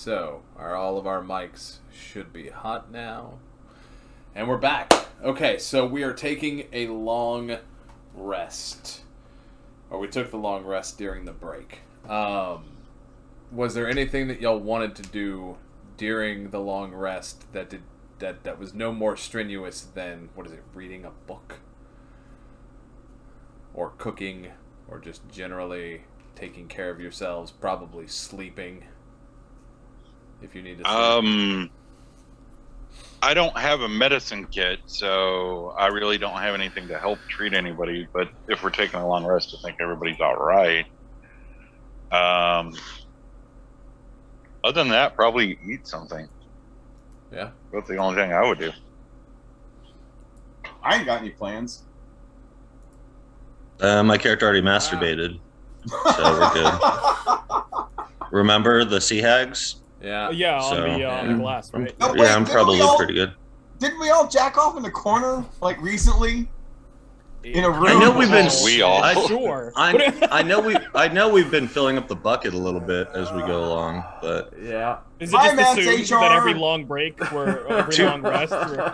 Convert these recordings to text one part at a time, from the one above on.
So, all of our mics should be hot now. And we're back. Okay, so we are taking a long rest. Or we took the long rest during the break. Was there anything that y'all wanted to do during the long rest that was no more strenuous than, reading a book? Or cooking? Or just generally taking care of yourselves? Probably sleeping? If you need to sleep. I don't have a medicine kit, so I really don't have anything to help treat anybody. But if we're taking a long rest, I think everybody's all right. Other than that, probably eat something. Yeah. That's the only thing I would do. I ain't got any plans. My character already masturbated, so we're good. Remember the sea hags? Yeah. Yeah, on the glass, right? No, Yeah, I'm probably pretty good. Didn't we all jack off in the corner, like, recently? In a room? I know we've been. We all. Sure. I know we've been filling up the bucket a little bit as we go along, but Yeah. Is it just assumed HR. that every long break or every long rest we're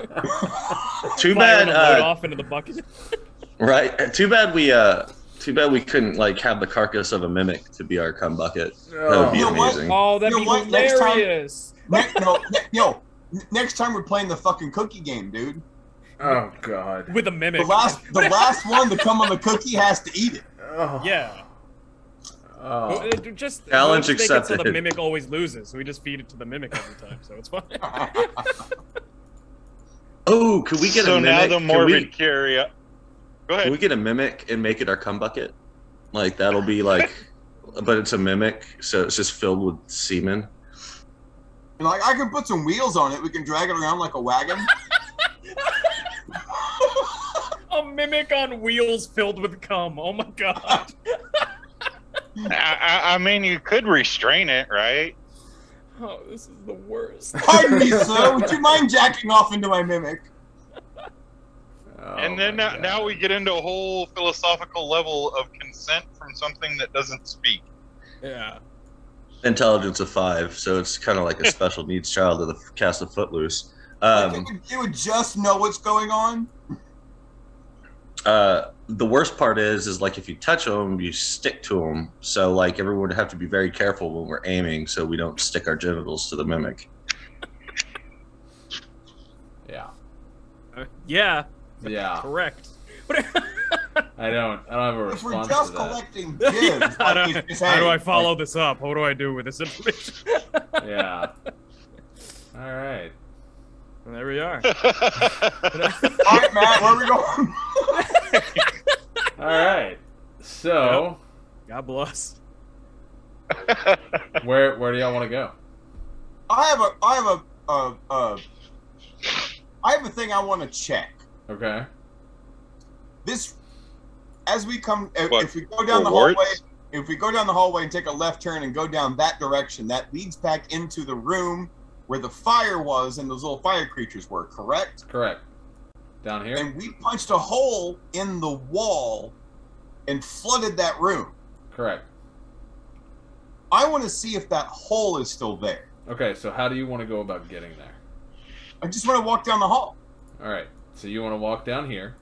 too firing bad. a load off into the bucket? Right. Too bad we couldn't have the carcass of a mimic to be our cum bucket. That would be You know what? amazing. Oh, that'd be what? hilarious. Next time we're playing the fucking cookie game, dude. Oh, God. With a mimic. The last one to come on the cookie has to eat it. Oh. Yeah. Oh. Just Challenge make it so accepted. the mimic always loses, so we just feed it to the mimic every time, so it's fine. Oh, could we get a So mimic? now the morbid carrier. Go ahead. Can we get a mimic and make it our cum bucket? Like, that'll be but it's a mimic, so it's just filled with semen. And like, I can put some wheels on it. We can drag it around like a wagon. A mimic on wheels filled with cum. Oh my god. I mean, you could restrain it, right? Oh, this is the worst. Pardon me, sir. Would you mind jacking off into my mimic? Oh, And then my now God. we get into a whole philosophical level of consent from something that doesn't speak. Yeah. Intelligence of 5, so it's kind of like a special needs child of the cast of Footloose. It would just know what's going on. The worst part is like if you touch them, you stick to them. So like everyone would have to be very careful when we're aiming, so we don't stick our genitals to the mimic. Yeah. Yeah. Yeah. Correct. I don't have a If we're response just to that. collecting dibs, how do I follow like, this up? What do I do with this information? Yeah. All right. And there we are. all right, Matt, where are we going? All right. So, God bless. where do y'all want to go? I have a thing I want to check. Okay. This, as we come, What, if we go down the rewards? hallway, if we go down the hallway and take a left turn and go down that direction, that leads back into the room where the fire was and those little fire creatures were, correct? Correct. Down here? And we punched a hole in the wall and flooded that room. Correct. I want to see if that hole is still there. Okay, so how do you want to go about getting there? I just want to walk down the hall. All right. So you want to walk down here.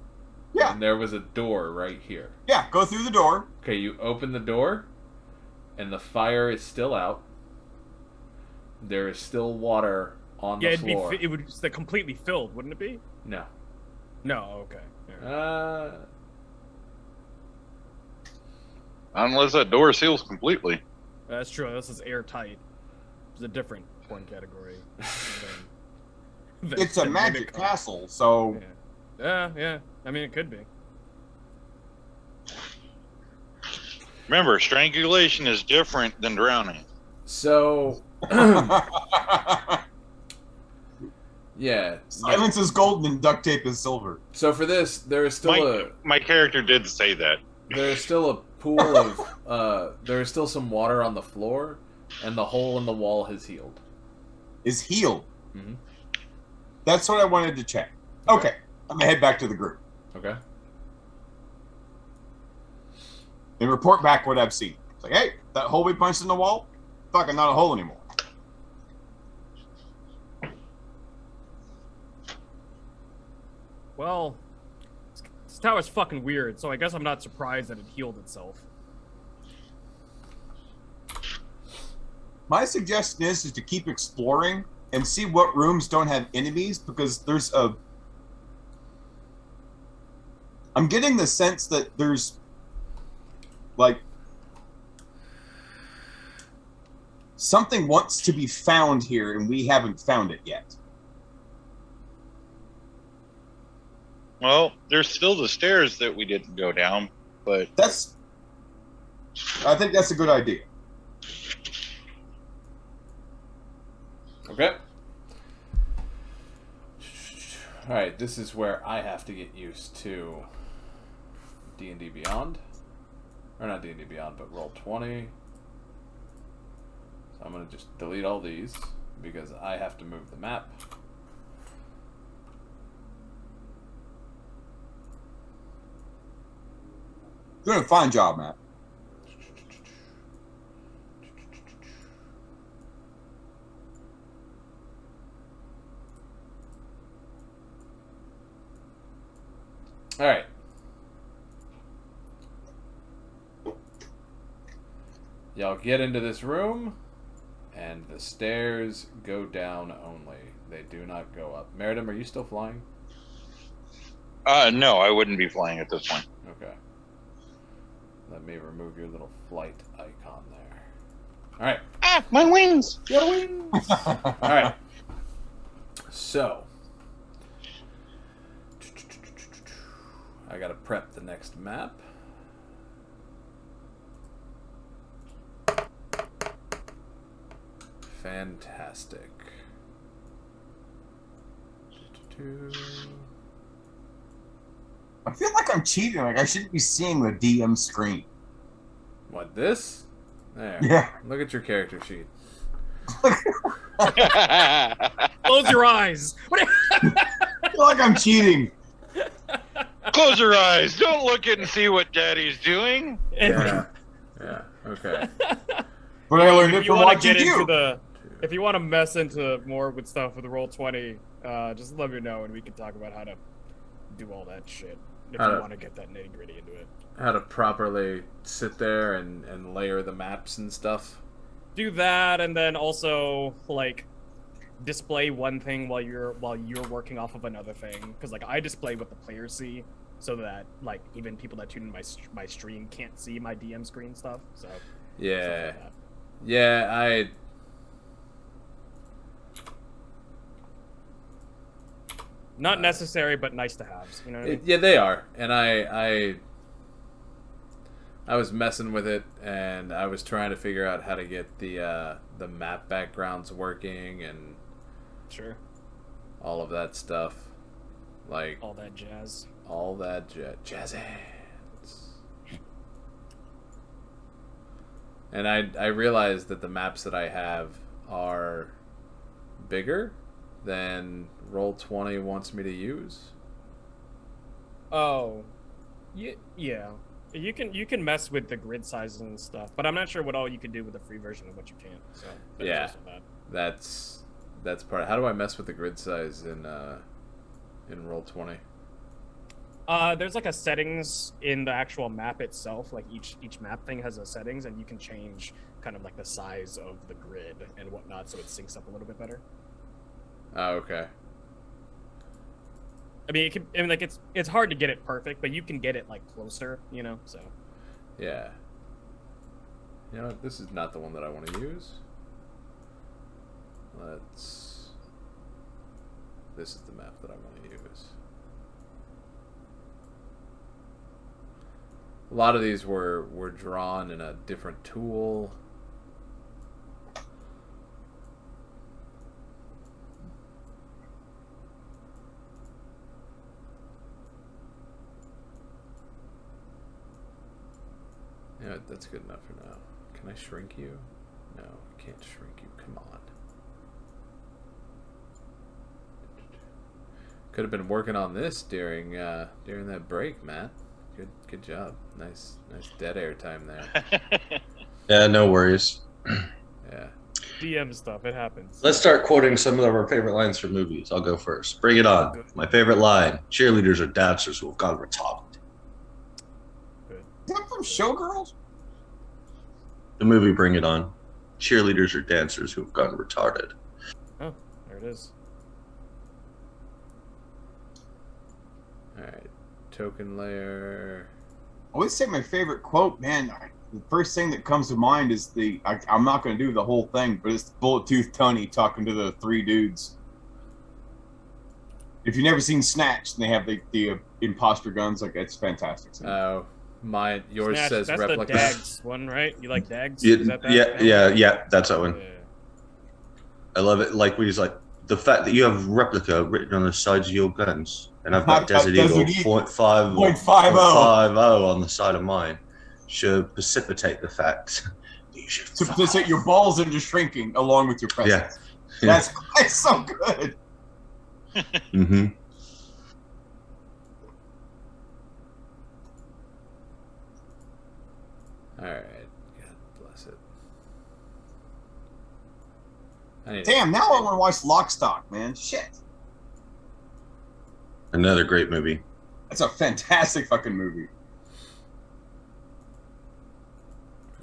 Yeah. And there was a door right here. Yeah, go through the door. Okay, you open the door, and the fire is still out. There is still water on the floor. It would be completely filled, wouldn't it be? No. No, okay. Yeah. Unless that door seals completely. That's true. This is airtight. It's a different porn category. It's a magic castle, so... Yeah. I mean, it could be. Remember, strangulation is different than drowning. So, yeah. Silence is golden and duct tape is silver. So for this, there is still My character did say that. there is still a pool of there is still some water on the floor, and the hole in the wall has healed. Is healed. Mhm. That's what I wanted to check. Okay, I'm gonna head back to the group Okay. and report back what I've seen. It's like, hey, that hole we punched in the wall, fucking not a hole anymore. Well, this tower's fucking weird, so I guess I'm not surprised that it healed itself. My suggestion is to keep exploring and see what rooms don't have enemies, because there's a... I'm getting the sense that there's, like, something wants to be found here, and we haven't found it yet. Well, there's still the stairs that we didn't go down, but I think that's a good idea. Okay. Alright, this is where I have to get used to D&D Beyond. Or not D&D Beyond, but Roll20. So I'm going to just delete all these, because I have to move the map. Doing a fine job, Matt. Alright. Y'all get into this room, and the stairs go down only. They do not go up. Meritim, are you still flying? No, I wouldn't be flying at this point. Okay. Let me remove your little flight icon there. Alright. Ah, my wings! Your wings! Alright. So. I gotta prep the next map. Fantastic. I feel like I'm cheating. Like I shouldn't be seeing the DM screen. What, this? There. Yeah. Look at your character sheet. Close your eyes. What? I feel like I'm cheating. Close your eyes. Don't look and see what Daddy's doing. Yeah. Yeah. Okay. But I learned If it you from want to watching get into you. if you want to mess into more with stuff with the Roll20, just let me know and we can talk about how to do all that shit. If you want to get that nitty gritty into it. How to properly sit there and layer the maps and stuff. Do that, and then also like display one thing while you're working off of another thing. Because like I display what the players see, so that like even people that tune in my stream can't see my DM screen stuff. So Yeah. like that. Yeah, Not necessary, but nice to have. You know what I mean? yeah, they are. And I was messing with it, and I was trying to figure out how to get the map backgrounds working and Sure. all of that stuff. Like All that jazz. all that jazz hands. And I realized that the maps that I have are bigger than Roll20 wants me to use. Oh, yeah. You can mess with the grid sizes and stuff, but I'm not sure what all you can do with the free version and what you can't. So Yeah. That's part. How do I mess with the grid size in Roll20? There's like a settings in the actual map itself. Like each map thing has a settings, and you can change kind of like the size of the grid and whatnot, so it syncs up a little bit better. Oh, okay. I mean, like it's hard to get it perfect, but you can get it like closer, you know. So Yeah. You know what? This is not the one that I want to use. This is the map that I want to use. A lot of these were drawn in a different tool. Yeah, that's good enough for now. Can I shrink you? No, I can't shrink you. Come on. Could have been working on this during that break, Matt. Good job. Nice dead air time there. Yeah, no worries. Yeah. DM stuff. It happens. Let's start quoting some of our favorite lines from movies. I'll go first. Bring it on. My favorite line: "Cheerleaders are dancers who have gone retarded." Good. Is that from Showgirls? The movie Bring It On. Cheerleaders are dancers who have gone retarded. Oh, there it is. Alright. Token layer. I always say my favorite quote, man. The first thing that comes to mind is I'm not going to do the whole thing, but it's Bullet Tooth Tony talking to the three dudes. If you've never seen Snatch, and they have the imposter guns, like it's fantastic. Oh, yours Snatch, says that's replica. the Dags one, right? You like Dags? Yeah, Is that that? yeah, that's that one. Yeah. I love it. Like when he's like, the fact that you have replica written on the sides of your guns, and I've got Desert Eagle .50 on the side of mine, should precipitate the fact that you should So your balls are just shrinking along with your presence. Yeah. That's so good. Mm-hmm. Alright. God bless it. Damn, now I want to watch Lock, Stock, man. Shit. Another great movie. That's a fantastic fucking movie.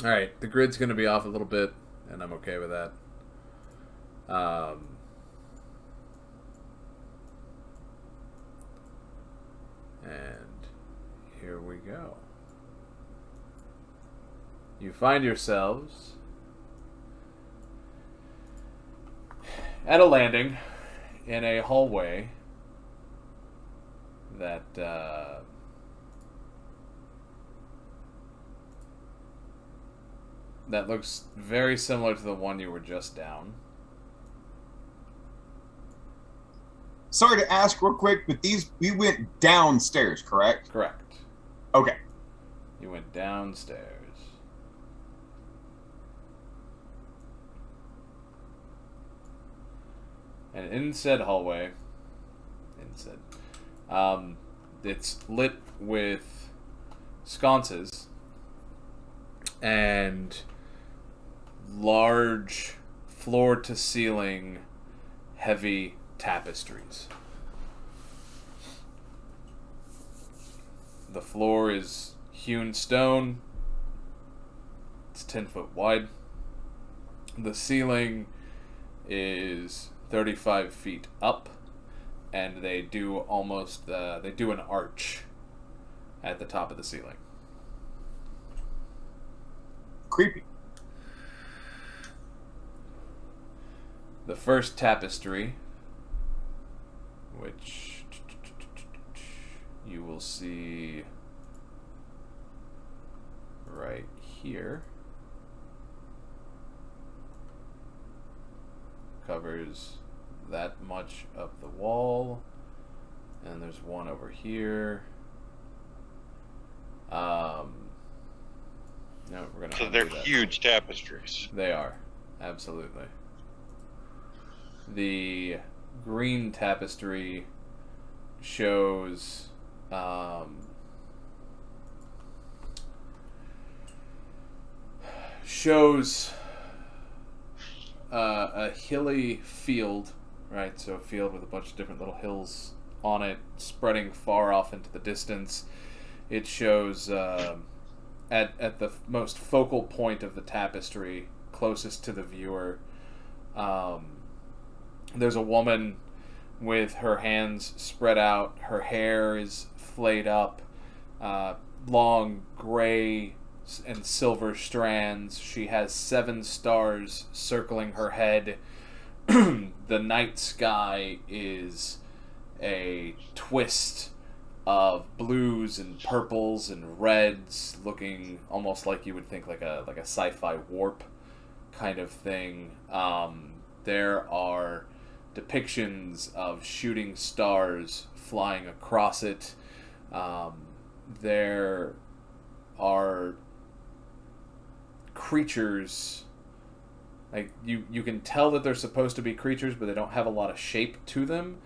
Alright, the grid's going to be off a little bit, and I'm okay with that. And here we go. You find yourselves at a landing in a hallway that that looks very similar to the one you were just down. Sorry to ask real quick, but we went downstairs, correct? Correct. Okay. You went downstairs. And in said hallway, it's lit with sconces and large floor-to-ceiling heavy tapestries. The floor is hewn stone. It's 10 foot wide. The ceiling is 35 feet up, and they do an arch at the top of the ceiling. Creepy. The first tapestry, which you will see right here, covers that much of the wall, and there's one over here. No, we're gonna. So they're undo that. huge tapestries. They are, absolutely. The green tapestry shows a hilly field, right? So a field with a bunch of different little hills on it, spreading far off into the distance. It shows at the most focal point of the tapestry, closest to the viewer, there's a woman with her hands spread out. Her hair is flayed up, long gray and silver strands. She has 7 stars circling her head. The night sky is a twist of blues and purples and reds, looking almost like you would think like a sci-fi warp kind of thing. There are depictions of shooting stars flying across it. There are creatures, like you can tell that they're supposed to be creatures, but they don't have a lot of shape to them.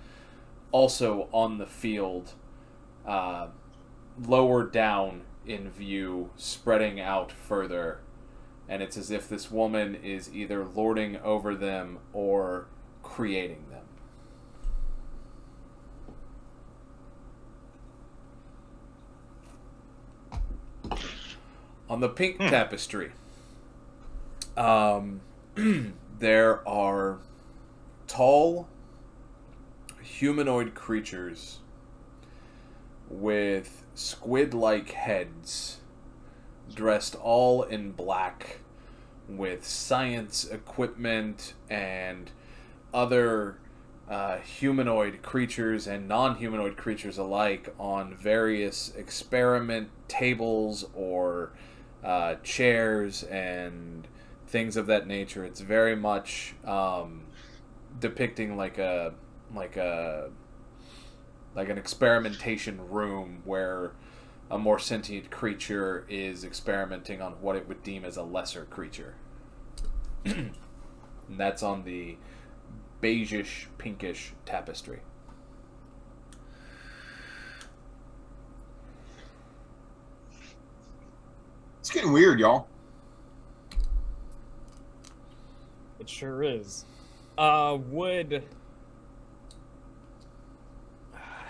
Also on the field, lower down in view, spreading out further, and it's as if this woman is either lording over them or creating them. On the pink tapestry, there are tall humanoid creatures with squid-like heads, dressed all in black, with science equipment and other humanoid creatures and non-humanoid creatures alike on various experiment tables or chairs and things of that nature. It's very much depicting like an experimentation room where a more sentient creature is experimenting on what it would deem as a lesser creature. And that's on the beigeish, pinkish tapestry. It's getting weird, y'all. It sure is.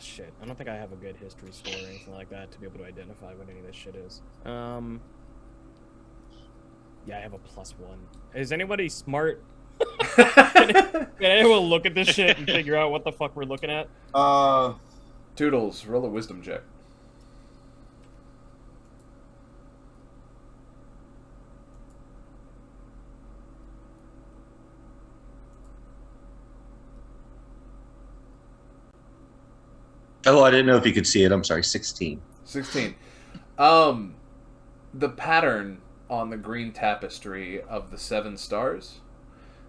Shit. I don't think I have a good history score or anything like that to be able to identify what any of this shit is. Yeah, I have a +1. Is anybody smart? Can anyone look at this shit and figure out what the fuck we're looking at? Toodles, roll a wisdom check. Oh, I didn't know if you could see it. I'm sorry, 16. 16. The pattern on the green tapestry of the 7 stars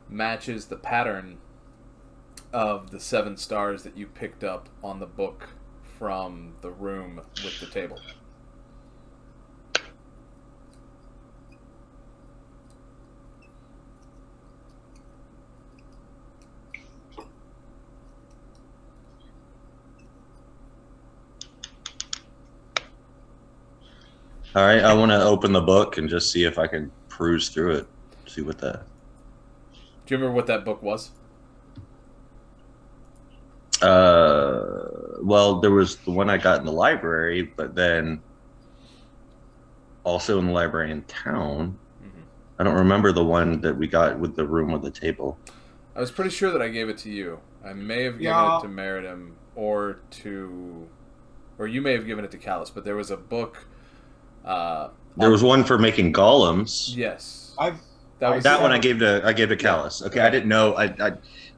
matches the pattern of the 7 stars that you picked up on the book from the room with the table. All right, I want to open the book and just see if I can peruse through it. See what that. Do you remember what that book was? Well, there was the one I got in the library, but then also in the library in town. Mm-hmm. I don't remember the one that we got with the room with the table. I was pretty sure that I gave it to you. I may have given it to Meritim or you may have given it to Callous, but there was a book. There was one for making golems. Yes, that one I gave to Callous. Okay, I didn't know.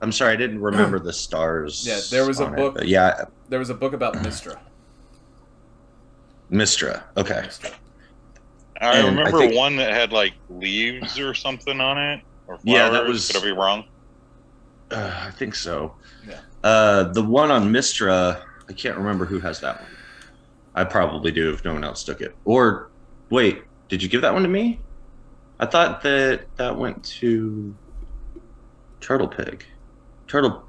I'm sorry, I didn't remember the stars. Yeah, there was a book. There was a book about Mistra. Okay. Mistra. I remember one that had like leaves or something on it, or flowers. Yeah, that was. Could I be wrong? I think so. Yeah. The one on Mistra, I can't remember who has that one. I probably do if no one else took it. Or, wait, did you give that one to me? I thought that went to Turtle Pig. Turtle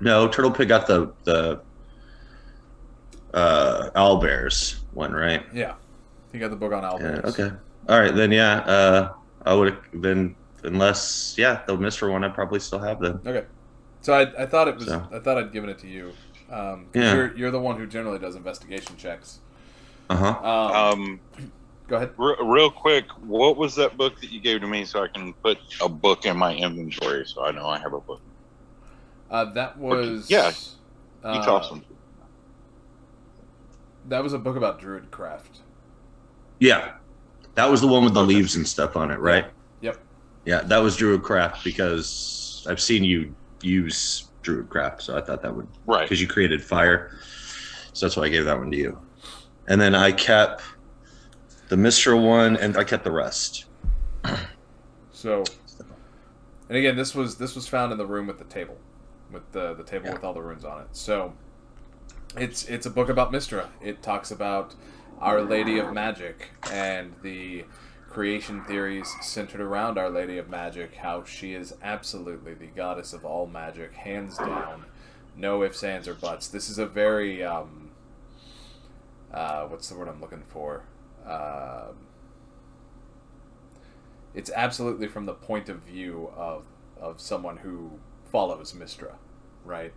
Pig got the owlbears one, right? Yeah, he got the book on owlbears. Yeah, okay. All right, then I would have been, unless the Mr. one I probably still have then. Okay, so I thought it was. So. I thought I'd given it to you. You're the one who generally does investigation checks. Go ahead. Real quick, what was that book that you gave to me so I can put a book in my inventory so I know I have a book? That was... Yeah, you tossed them. That was a book about Druidcraft. Yeah, that was the one with the leaves and stuff on it, right? Yep. Yeah, that was Druidcraft because I've seen you use Druidcraft, so I thought that would... Right. Because you created fire, so that's why I gave that one to you. And then I kept the Mistral one, and I kept the rest. So, and again, this was found in the room with the table, with the table with all the runes on it. So, it's a book about Mistra. It talks about Our Lady of Magic and the creation theories centered around Our Lady of Magic. How she is absolutely the goddess of all magic, hands down, no ifs, ands, or buts. This is a very what's the word I'm looking for? it's absolutely from the point of view of someone who follows Mystra, right?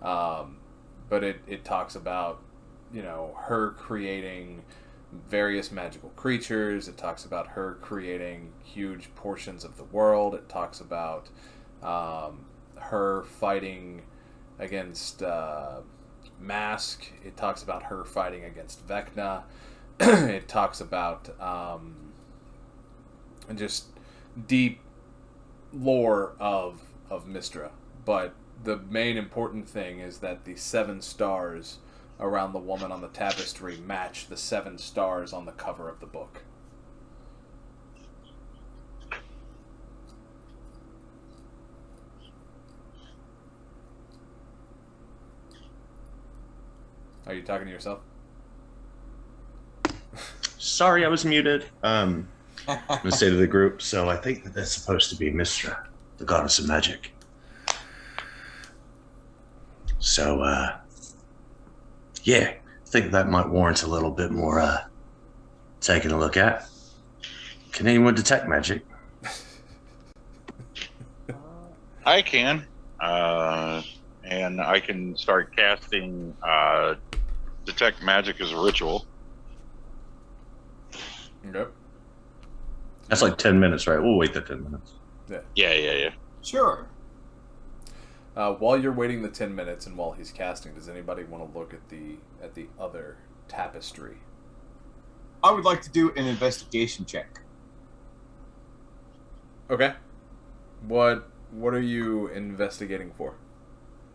But it talks about, her creating various magical creatures. It talks about her creating huge portions of the world. It talks about her fighting against Mask. It talks about her fighting against Vecna. It talks about just deep lore of Mystra. But the main important thing is that the 7 stars around the woman on the tapestry match the 7 stars on the cover of the book. Are you talking to yourself? Sorry, I was muted. I'm going to say to the group, so I think that that's supposed to be Mystra, the goddess of magic. So, yeah, I think that might warrant a little bit more taking a look at. Can anyone detect magic? I can. And I can start casting Detect Magic as a ritual. Yep. That's like 10 minutes, right? We'll wait the 10 minutes. Yeah. Sure. While you're waiting the 10 minutes and while he's casting, does anybody want to look at the other tapestry? I would like to do an investigation check. Okay. What are you investigating for?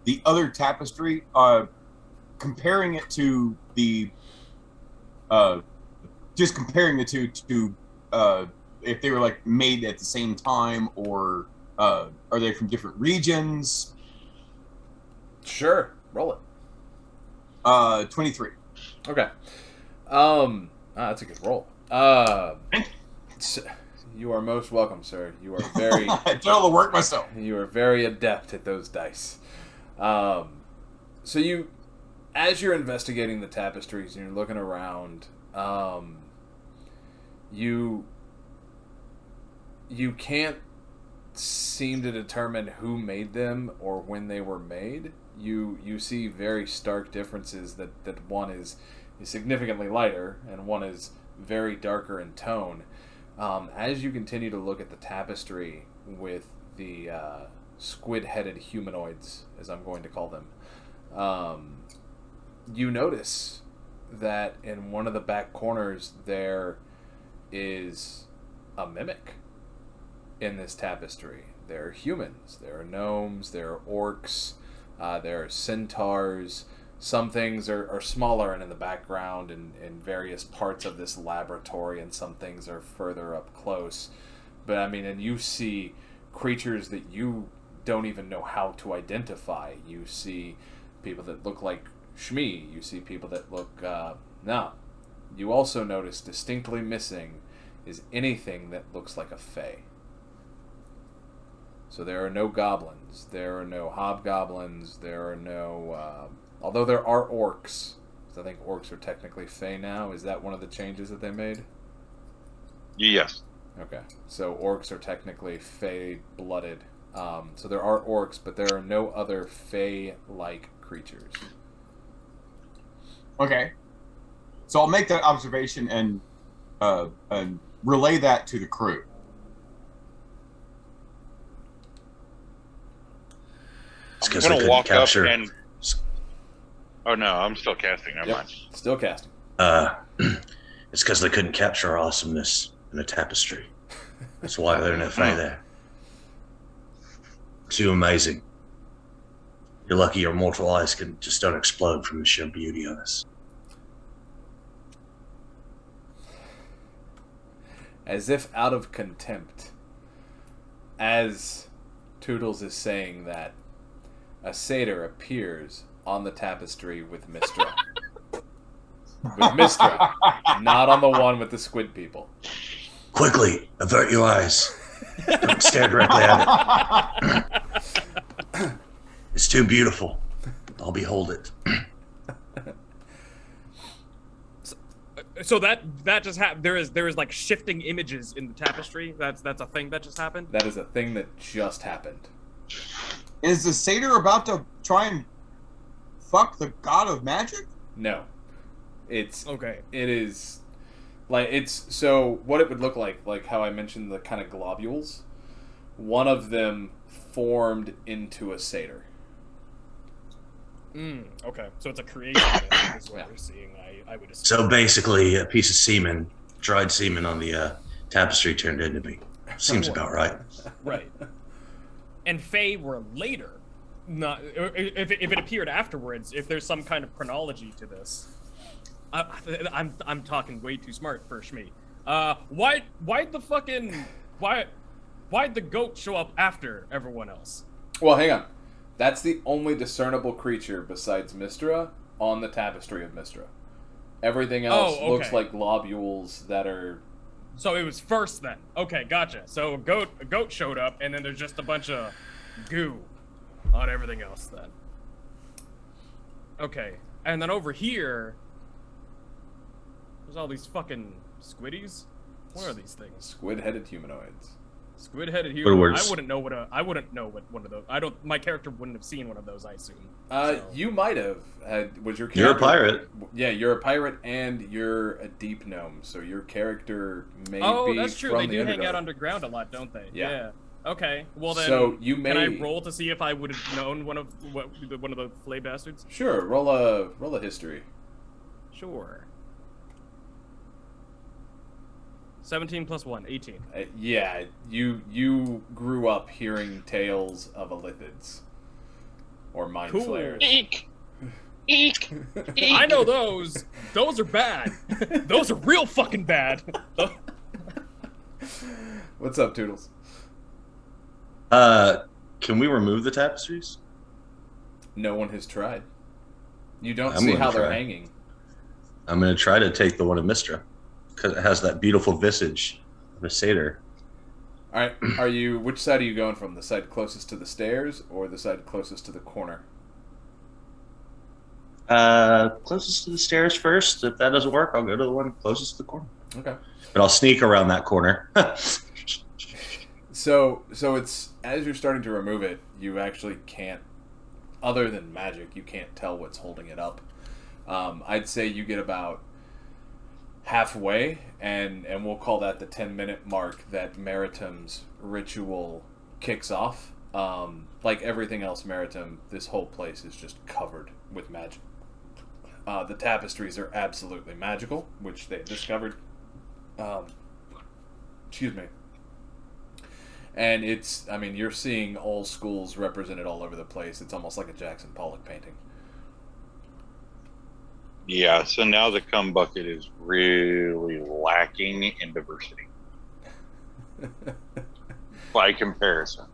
The other tapestry, comparing it to the, just comparing the two to, if they were like made at the same time, or are they from different regions? Sure, roll it. 23. Okay. That's a good roll. You are most welcome, sir. You are very. I did all the work myself. You are very adept at those dice. So you, as you're investigating the tapestries and you're looking around, you can't seem to determine who made them or when they were made. You see very stark differences that one is significantly lighter and one is very darker in tone. As you continue to look at the tapestry with the squid-headed humanoids, as I'm going to call them, you notice that in one of the back corners there is a mimic in this tapestry. There are humans, there are gnomes, there are orcs, there are centaurs. Some things are smaller and in the background in various parts of this laboratory, and some things are further up close. But I mean, and you see creatures that you don't even know how to identify. You see people that look like Shmee. You see people that look... No. You also notice distinctly missing is anything that looks like a fae. So there are no goblins. There are no hobgoblins. There are no... although there are orcs. I think orcs are technically fae now. Is that one of the changes that they made? Yes. Okay. So orcs are technically fae-blooded. So there are orcs, but there are no other fae-like creatures. Okay. So I'll make that observation and relay that to the crew. I'm going to walk up and... Oh, no, I'm still casting. Never mind. Still casting. It's because they couldn't capture our awesomeness in the tapestry. That's why they're not there. Too amazing. You're lucky your mortal eyes can just don't explode from the sheer beauty of us. As if out of contempt, as Toodles is saying that, a satyr appears on the tapestry with Mystra. With Mystra, not on the one with the squid people. Quickly, avert your eyes. Don't stare directly at it. It's too beautiful. I'll behold it. So that just happened. There is like shifting images in the tapestry. That's a thing that just happened. That is a thing that just happened. Is the satyr about to try and fuck the god of magic? No, it's okay. It is like it's so what it would look like how I mentioned the kind of globules. One of them formed into a satyr. Okay, so it's a creation is what we're seeing. I would assume. So basically, a piece of semen, dried semen on the tapestry turned into me. Seems about right. Right. And Fae were later. Not if it appeared afterwards. If there's some kind of chronology to this, I'm talking way too smart for Shmee. Why'd the goat show up after everyone else? Well, hang on. That's the only discernible creature besides Mystra on the tapestry of Mystra. Everything else looks like globules that are... So it was first then. Okay, gotcha. So a goat showed up, and then there's just a bunch of goo on everything else then. Okay, and then over here, there's all these fucking squiddies. What are these things? Squid-headed humanoids. Squid-headed humanoids. I wouldn't know what one of those. My character wouldn't have seen one of those, I assume. You might have. Was your character... You're a pirate. Yeah, you're a pirate and you're a deep gnome, so your character may be Oh, that's true. They do the hang out underground a lot, don't they? Yeah. Okay. Well then, so you may... can I roll to see if I would have known one of the flay bastards? Sure. Roll a history. Sure. 17 plus 1, 18. Yeah, you grew up hearing tales of Elithids. Or mind flayers. Eek! Eek! Eek! I know those. Those are bad. Those are real fucking bad. What's up, Toodles? Can we remove the tapestries? No one has tried. You don't see how they're hanging. I'm going to try to take the one of Mystra. Because it has that beautiful visage of a satyr. All right, which side are you going from? The side closest to the stairs or the side closest to the corner? Closest to the stairs first. If that doesn't work, I'll go to the one closest to the corner. Okay. But I'll sneak around that corner. So it's as you're starting to remove it, you actually can't, other than magic, you can't tell what's holding it up. I'd say you get about halfway, and we'll call that the 10-minute mark that Meritim's ritual kicks off. Like everything else Meritim, this whole place is just covered with magic. The tapestries are absolutely magical, which they discovered. Excuse me. And you're seeing all schools represented all over the place. It's almost like a Jackson Pollock painting. Yeah, so now the cum bucket is really lacking in diversity. By comparison.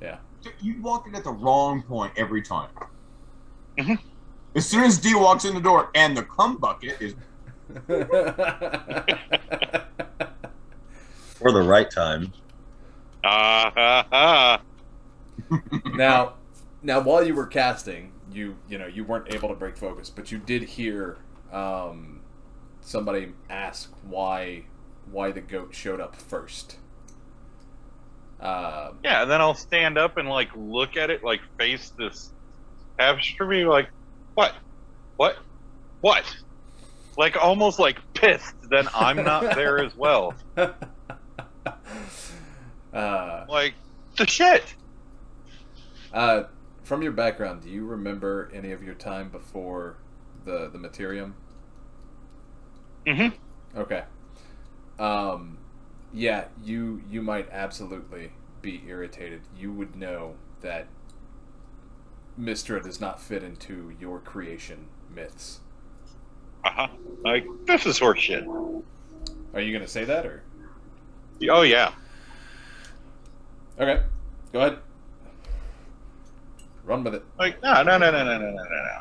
Yeah. You walk in at the wrong point every time. Mm-hmm. As soon as D walks in the door and the cum bucket is... For the right time. Now, while you were casting, you weren't able to break focus, but you did hear somebody ask why the goat showed up first. Yeah, and then I'll stand up and look at it, face this tapestry, what? Almost pissed that I'm not there as well. The shit. From your background, do you remember any of your time before the Materium? Mm-hmm. Okay. Yeah, you might absolutely be irritated. You would know that Mystra does not fit into your creation myths. Uh-huh. This is horseshit. Are you gonna say that, or? Oh, yeah. Okay, go ahead. Run with it. No.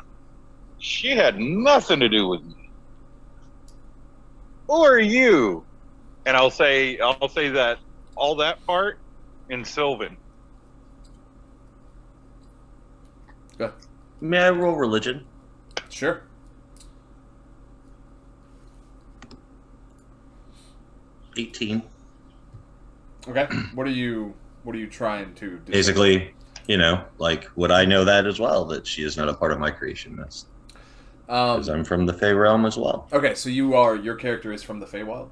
She had nothing to do with me. Who are you? And I'll say that all that part in Sylvan. Go ahead. May I roll religion? Sure. 18. Okay. What are you trying to do? Basically, would I know that as well, that she is not a part of my creation list? Because I'm from the Fey realm as well. Okay, so your character is from the Feywild?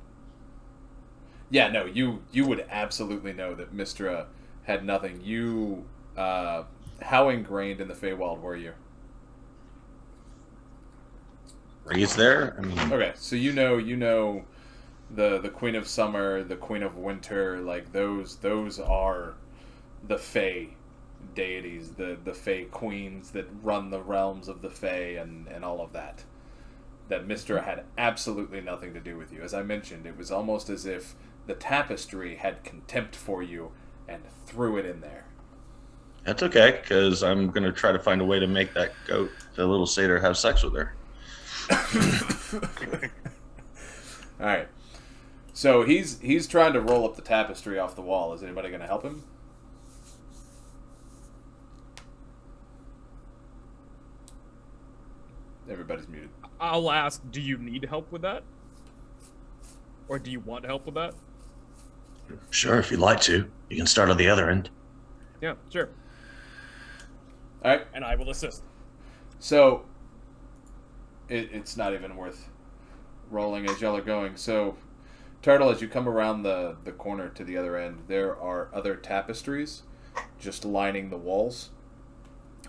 Yeah, no, you would absolutely know that Mistra had nothing. You, how ingrained in the Feywild were you? Raised there? Okay, so you know the Queen of Summer, the Queen of Winter, like those are the Fey deities, the Fey queens that run the realms of the Fey and all of that. That Mistra had absolutely nothing to do with you. As I mentioned, it was almost as if the tapestry had contempt for you and threw it in there. That's okay, because I'm going to try to find a way to make that goat, the little satyr, have sex with her. Alright. So he's trying to roll up the tapestry off the wall. Is anybody going to help him? Everybody's muted. I'll ask, do you need help with that? Or do you want help with that? Sure, if you'd like to. You can start on the other end. Yeah, sure. Alright. And I will assist. So, it's not even worth rolling as y'all are going. So, Turtle, as you come around the corner to the other end, there are other tapestries just lining the walls,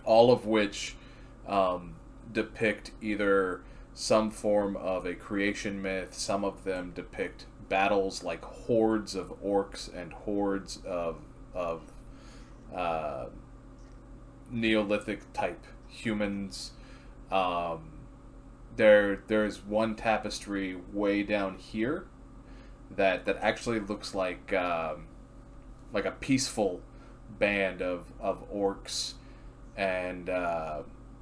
all of which depict either some form of a creation myth. Some of them depict battles like hordes of orcs and hordes of Neolithic type humans. There's one tapestry way down here that actually looks like a peaceful band of orcs and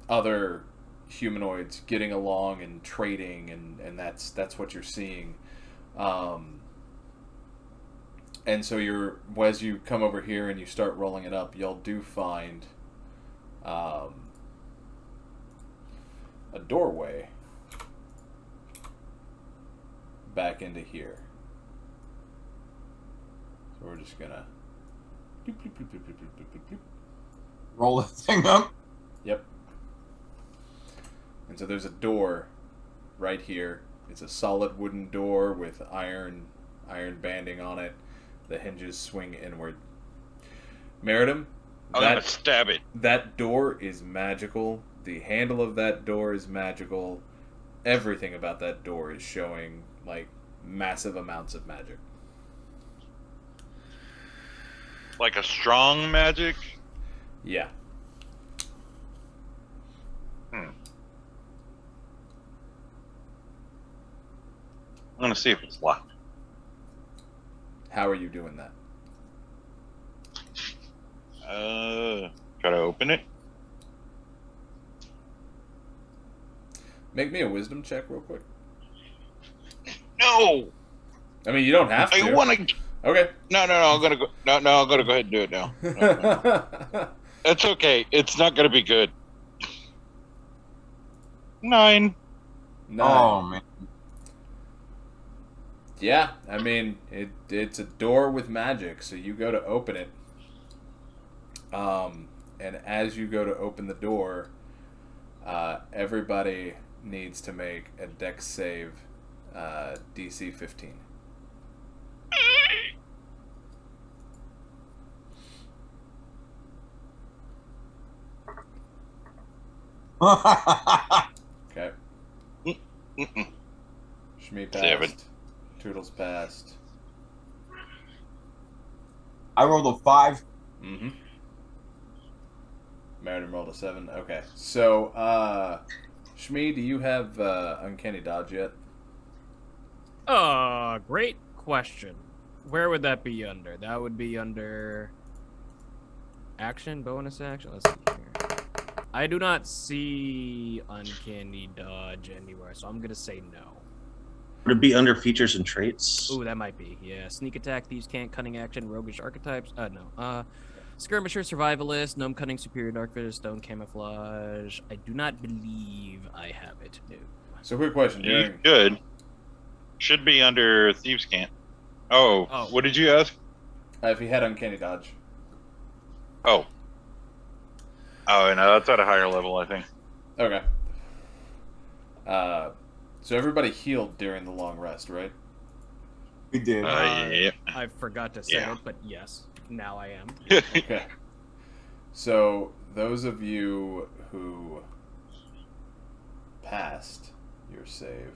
other humanoids getting along and trading, and that's what you're seeing. And so as you come over here and you start rolling it up, y'all do find a doorway back into here. So we're just gonna Roll the thing up. Yep. And so there's a door right here. It's a solid wooden door with iron banding on it. The hinges swing inward. Meritim, I'm gonna stab it. That door is magical. The handle of that door is magical. Everything about that door is showing like massive amounts of magic. Like a strong magic? Yeah. I'm gonna see if it's locked. How are you doing that? Try to open it. Make me a wisdom check real quick. No. I mean, you don't have to. I want to. Okay. No. I'm gonna go. No. I'm gonna go ahead and do it now. No. It's okay. It's not gonna be good. 9. Oh man. Yeah, I mean, it's a door with magic, so you go to open it. And as you go to open the door, everybody needs to make a dex save, DC 15. Okay. Shmee passed. 7. Toodles passed. I rolled a 5. Mm-hmm. Meritim rolled a 7. Okay. So, Shmee, do you have Uncanny Dodge yet? Great question. Where would that be under? That would be under action, bonus action. Let's see here. I do not see Uncanny Dodge anywhere, so I'm gonna say no. Would it be under features and traits? Ooh, that might be. Yeah, sneak attack, thieves can't, cunning action, roguish archetypes. No. Skirmisher, survivalist, gnome cunning, superior darkvision, stone camouflage. I do not believe I have it. No. So, quick question. You should be under thieves can't. Oh, what did you ask? If he had uncanny dodge. Oh, no, that's at a higher level, I think. Okay. So everybody healed during the long rest, right? We did. Yeah. I forgot to say it, but yes, now I am. Okay. So those of you who passed your save,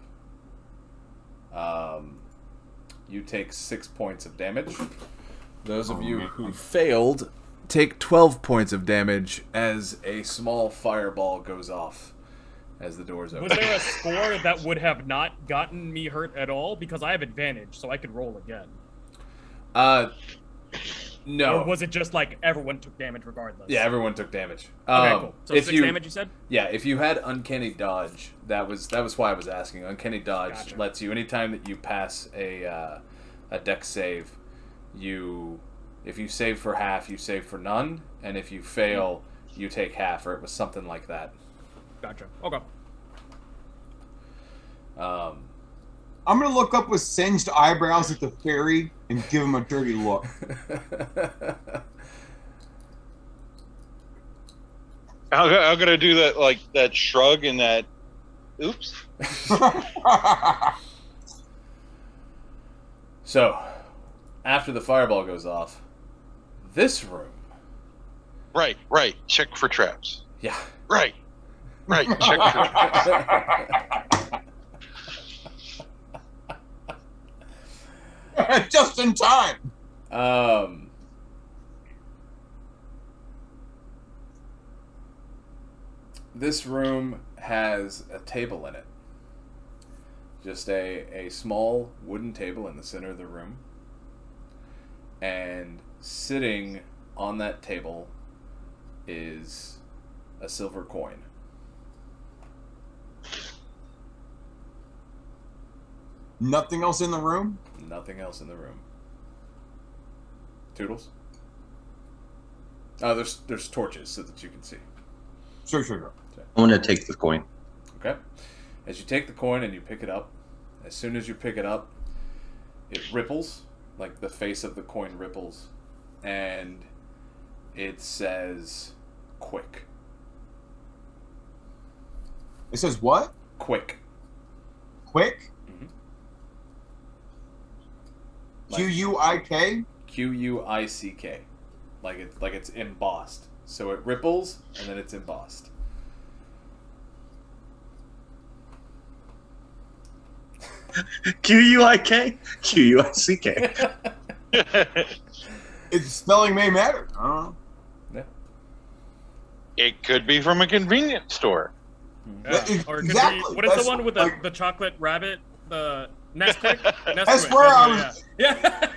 you take 6 points of damage. Those of you who failed take 12 points of damage as a small fireball goes off as the doors open. Was there a score that would have not gotten me hurt at all? Because I have advantage, so I could roll again. No. Or was it just like everyone took damage regardless? Yeah, everyone took damage. Okay, cool. So 6 damage, you said? Yeah, if you had uncanny dodge, that was why I was asking. Uncanny dodge lets you, anytime that you pass a dex save, if you save for half, you save for none, and if you fail, you take half, or it was something like that. Gotcha. Okay. I'm gonna look up with singed eyebrows at the fairy and give him a dirty look. I'm gonna do that, like that shrug and that. Oops. So, after the fireball goes off, this room. Right. Check for traps. Yeah. Right. Check for traps. Just in time. This room has a table in it. Just a small wooden table in the center of the room. And sitting on that table is a silver coin. Nothing else in the room? Nothing else in the room. Toodles? Oh, there's torches so that you can see. Sure. I'm going to take the coin. Okay. As you take the coin and you pick it up, as soon as you pick it up, it ripples, like the face of the coin ripples, and it says, "Quick." It says what? Quick. Quick? Mm-hmm. Q-U-I-K? Q-U-I-C-K. Like it's embossed. So it ripples and then it's embossed. Q-U-I-K? Q-U-I-C-K. Its spelling may matter. I don't know. Yeah. It could be from a convenience store. Yeah. Or it could be, what is the one with the chocolate rabbit? The Nesquik? That's where I was. Yeah.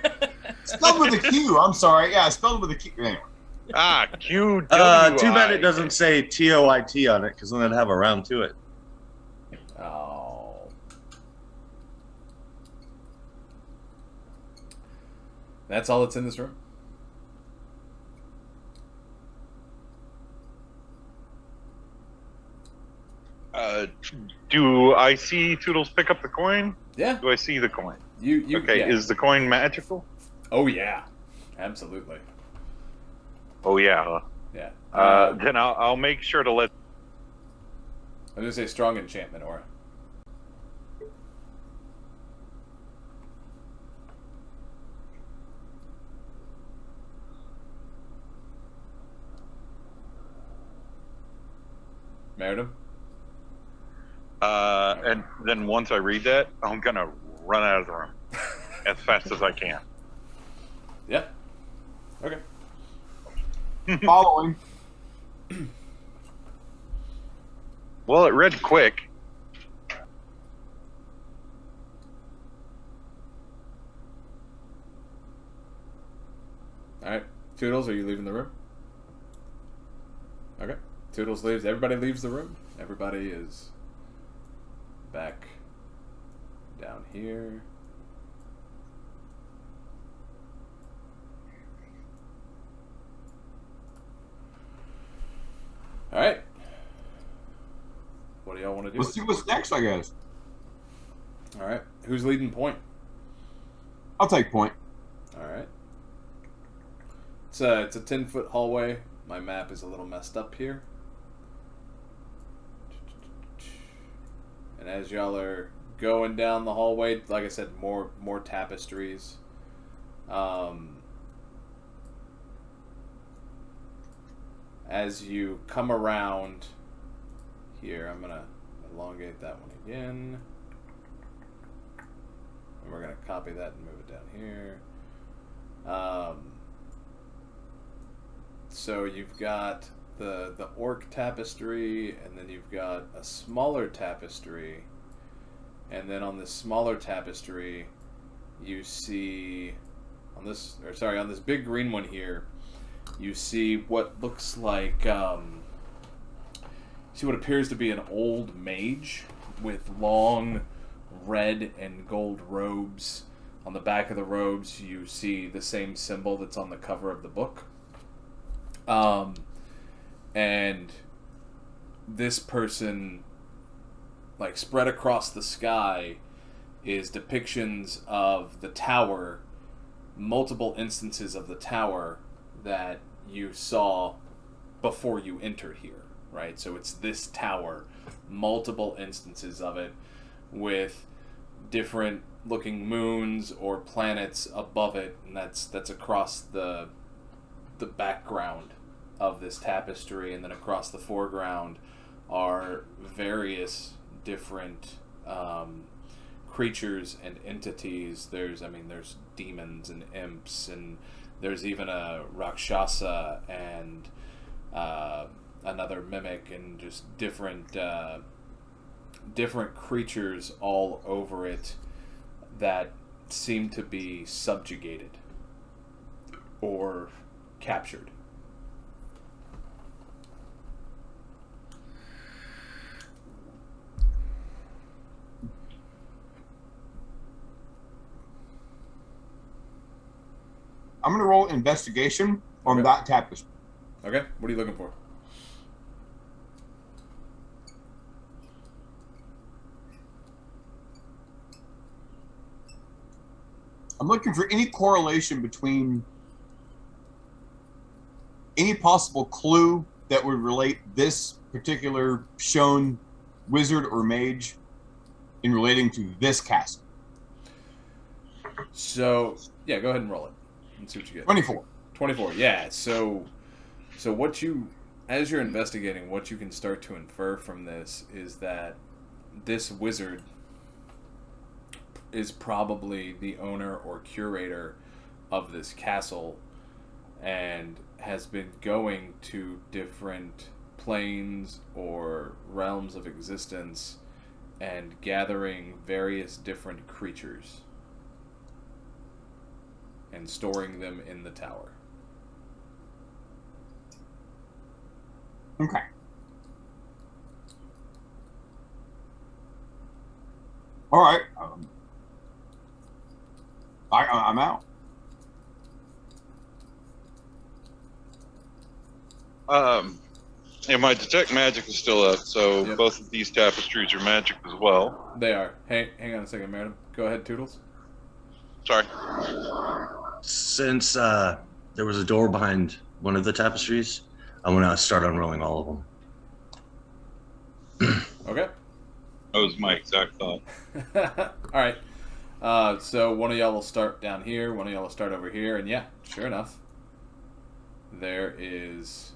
Spelled with a Q. I'm sorry. Yeah, spelled with a Q. Anyway. Q. Too bad it doesn't say T-O-I-T on it, because then it'd have a round to it. Oh. That's all that's in this room? Do I see Toodles pick up the coin? Yeah. Do I see the coin? You okay, yeah. Is the coin magical? Oh, yeah. Absolutely. Oh, yeah. Huh? Yeah. Then I'll make sure to let... I'm going to say strong enchantment aura. Meritim? And then once I read that, I'm going to run out of the room as fast as I can. Yeah. Okay. Following. Well, it read quick. Alright. Toodles, are you leaving the room? Okay. Toodles leaves. Everybody leaves the room. Everybody is back down here. Alright. What do y'all want to do? Let's see what's next, I guess. Alright. Who's leading point? I'll take point. All right. It's a 10-foot hallway. My map is a little messed up here. And as y'all are going down the hallway, like I said, more tapestries. As you come around here, I'm gonna elongate that one again. And we're gonna copy that and move it down here. So you've got the orc tapestry, and then you've got a smaller tapestry, and then on this smaller tapestry, you see on this big green one here, you see what looks like see what appears to be an old mage with long red and gold robes. On the back of the robes, you see the same symbol that's on the cover of the book. And this person, like, spread across the sky is depictions of the tower, multiple instances of the tower that you saw before you entered here, right? So it's this tower, multiple instances of it, with different looking moons or planets above it, and that's across the background of this tapestry, and then across the foreground are various different creatures and entities. There's demons and imps, and there's even a Rakshasa and another mimic, and just different creatures all over it that seem to be subjugated or captured. I'm going to roll investigation on that tapestry. Okay, what are you looking for? I'm looking for any correlation between any possible clue that would relate this particular shown wizard or mage in relating to this castle. So, yeah, go ahead and roll it and see what you get. 24. 24, yeah. So what you, as you're investigating, what you can start to infer from this is that this wizard is probably the owner or curator of this castle and has been going to different planes or realms of existence and gathering various different creatures and storing them in the tower. Okay. All right. I'm out. And my detect magic is still up, so Yep. Both of these tapestries are magic as well. They are. Hang on a second, Meritim. Go ahead, Toodles. Sorry. Since there was a door behind one of the tapestries, I'm going to start unrolling all of them. Okay. That was my exact thought. All right. So one of y'all will start down here, one of y'all will start over here, and yeah, sure enough, there is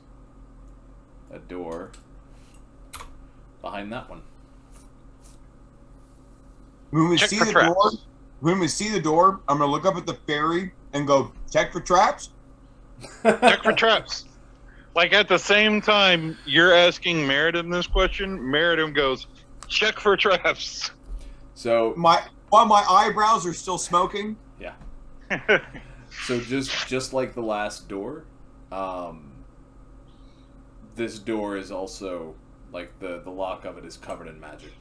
a door behind that one. When we Check see for the traps. door, I'm going to look up at the ferry and go, check for traps. Check for traps. Like, at the same time you're asking Meritim this question, Meritim goes, check for traps. So While my eyebrows are still smoking. yeah. So just like the last door, this door is also, like, the lock of it is covered in magic.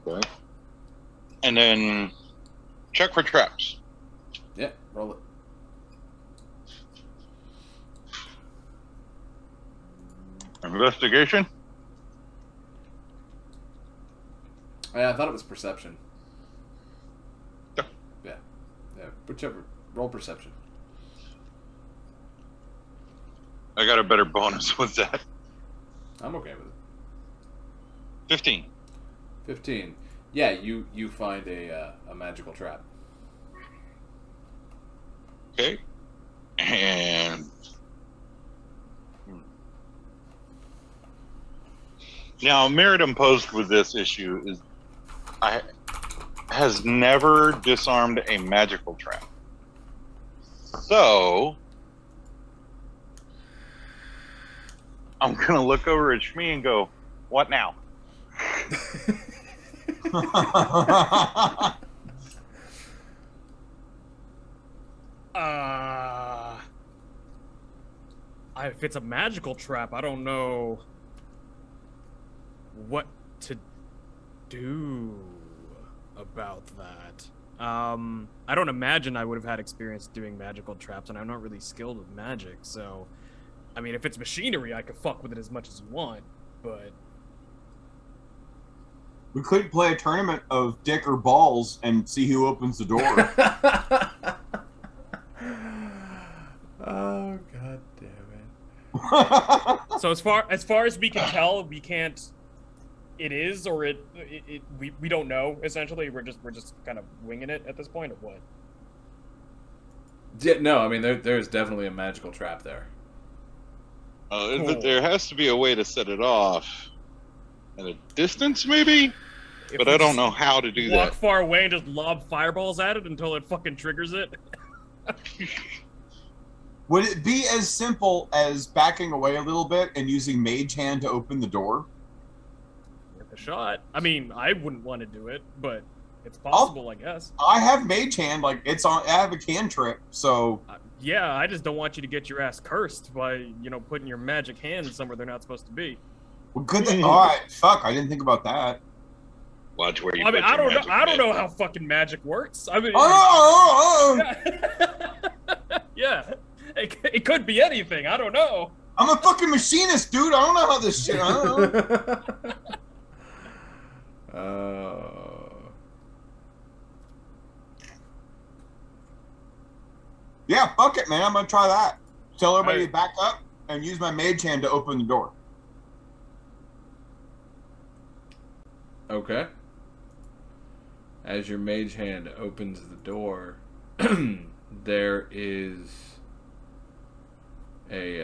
Okay. And then check for traps. Yeah, roll it. Investigation. I thought it was perception. Yeah. Yeah. Whichever. Roll perception. I got a better bonus with that. I'm okay with it. 15. 15. Yeah, you find a magical trap. Okay. And now, Meritim posed with this issue is has never disarmed a magical trap. So I'm gonna look over at Shmee and go, "What now?" If it's a magical trap, I don't know what to do about that. I don't imagine I would have had experience doing magical traps, and I'm not really skilled with magic, so... I mean, if it's machinery, I could fuck with it as much as you want, but... We could play a tournament of dick or balls and see who opens the door. Oh, god damn it. So as far as we can tell, we can't... It is, or we don't know, essentially. We're just kind of winging it at this point, or what? Yeah, no, I mean, there's definitely a magical trap there. Cool. There has to be a way to set it off at a distance, maybe? If But we I don't just know how to do walk that. far away and just lob fireballs at it until it fucking triggers it. Would it be as simple as backing away a little bit and using Mage Hand to open the door? Worth a shot. I mean, I wouldn't want to do it, but it's possible, I guess. I have Mage Hand, like it's on. I have a cantrip, so Yeah, I just don't want you to get your ass cursed by, putting your magic hands somewhere they're not supposed to be. well, good. All right, fuck. I didn't think about that. Watch where you I mean, put your magic I don't bit. know how fucking magic works. I mean, yeah, it could be anything. I don't know. I'm a fucking machinist, dude. I don't know how this shit. I don't know. Yeah, fuck it, man. I'm gonna try that. Tell everybody to back up and use my Mage Hand to open the door. Okay. As your mage hand opens the door, there is a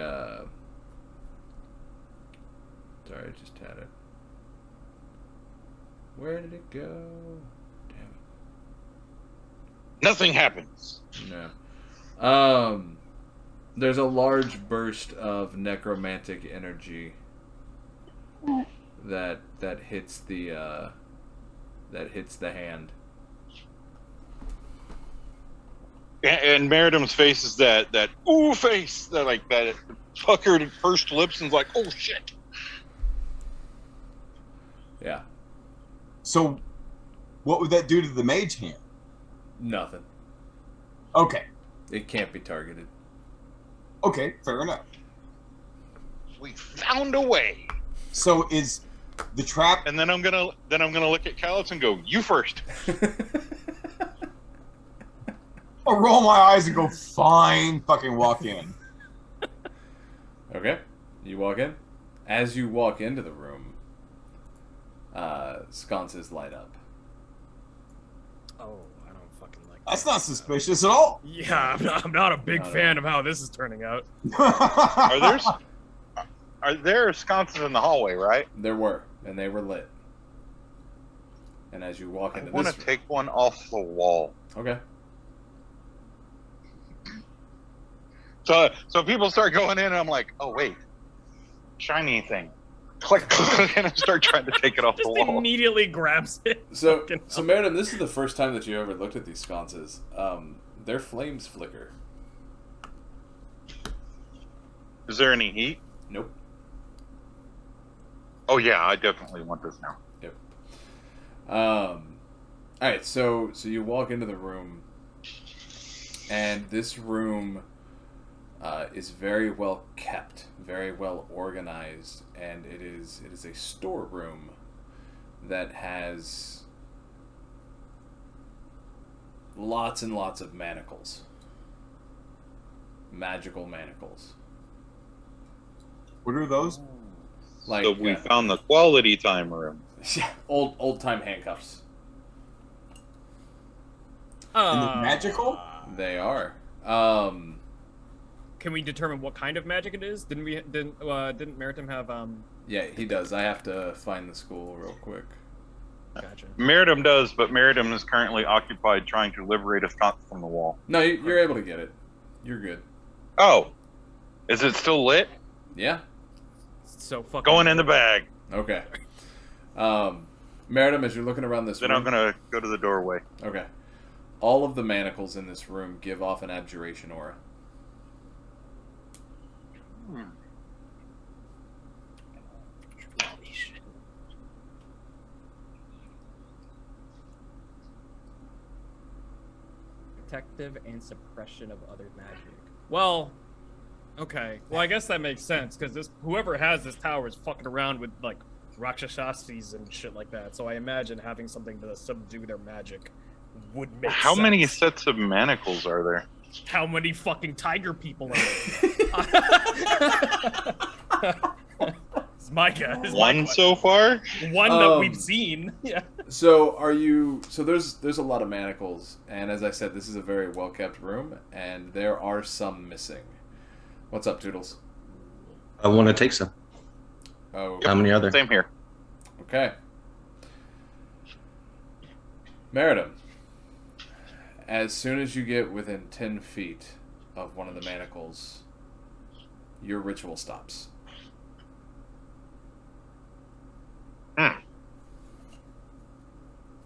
sorry, I just had it. Where did it go? Damn Nothing happens. it. No. There's a large burst of necromantic energy that hits the hand. And Meritim's face is that ooh face, that puckered pursed lips, and like, oh shit. Yeah. So, what would that do to the Mage Hand? Nothing. Okay. It can't be targeted. Okay, fair enough. We found a way. So is the trap? And then I'm gonna look at Callous and go, you first. I'll roll my eyes and go, fine, fucking walk in. Okay. You walk in. As you walk into the room, sconces light up. Oh, I don't fucking like that. That's not suspicious at all. Yeah, I'm not a big fan of how this is turning out. Are there sconces in the hallway, right? There were, and they were lit. And as you walk I into want this to take one off the wall. Okay. So people start going in, and I'm like, oh wait, shiny thing. Click, click, and I start trying to take it off the Just wall. immediately grabs it. So Meritim, this is the first time that you ever looked at these sconces. Their flames flicker. Is there any heat? Nope. Oh yeah, I definitely want this now. Yep. All right, so you walk into the room, and this room is very well kept, very well organized, and it is a storeroom that has lots and lots of manacles. Magical manacles. What are those? Like, so we found the quality time room. old time handcuffs. And they're magical? They are. Can we determine what kind of magic it is? Didn't Meritim have Yeah, he does. I have to find the school real quick. Gotcha. Meritim does, but Meritim is currently occupied trying to liberate a skunk from the wall. No, you're able to get it. You're good. Oh, is it still lit? Yeah. So fucking Going in the bag. Okay. Meritim, as you're looking around this Then room... I'm gonna go to the doorway. Okay. All of the manacles in this room give off an abjuration aura. Protective and suppression of other magic. Well, okay. Well, I guess that makes sense because whoever has this tower is fucking around with like Rakshasas and shit like that. So I imagine having something to subdue their magic would make How sense. many sets of manacles are there? How many fucking tiger people are there? It's my guess. One so far? One that we've seen. Yeah. So there's a lot of manacles, and as I said, this is a very well kept room, and there are some missing. What's up, Toodles? I want to take some. Oh, How many other? Same here. okay. Meritim, as soon as you get within 10 feet of one of the manacles, your ritual stops.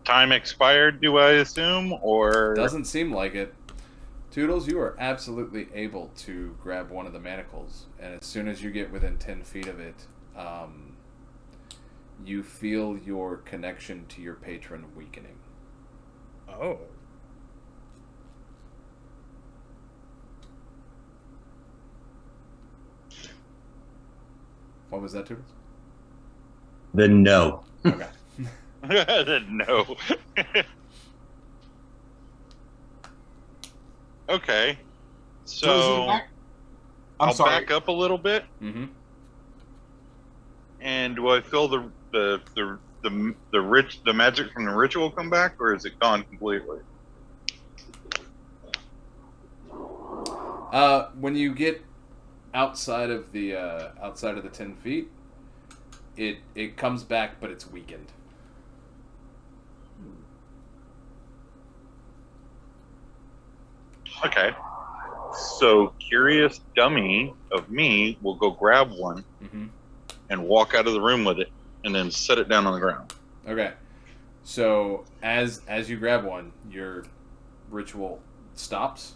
Time expired, do I assume, or Doesn't seem like it. Toodles, you are absolutely able to grab one of the manacles, and as soon as you get within 10 feet of it, you feel your connection to your patron weakening. Oh. What was that, Toodles? Then no. Okay. no? Okay, so I'll back up a little bit. Mm-hmm. And do I feel the magic from the ritual come back, or is it gone completely? When you get outside of the 10 feet, it comes back, but it's weakened. Okay. So curious dummy of me will go grab one and walk out of the room with it, and then set it down on the ground. Okay. So as you grab one, your ritual stops.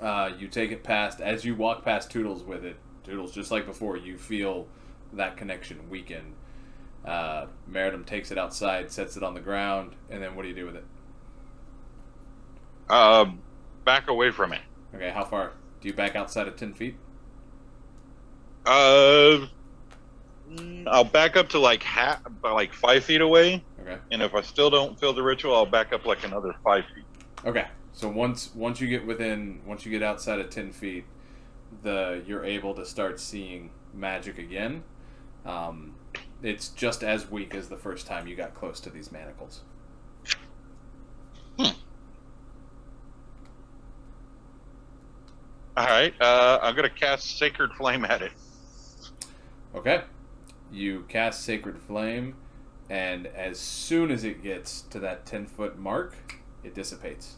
You take it past, as you walk past Toodles with it, Toodles, just like before, you feel that connection weaken. Meritim takes it outside, sets it on the ground, and then what do you do with it? Back away from it. Okay, how far? Do you back outside of 10 feet? I'll back up to like 5 feet away. Okay. And if I still don't feel the ritual, I'll back up like another 5 feet. Okay. So once you get outside of 10 feet, you're able to start seeing magic again. It's just as weak as the first time you got close to these manacles. All right, I'm gonna cast Sacred Flame at it. Okay. You cast Sacred Flame, and as soon as it gets to that 10-foot mark, it dissipates.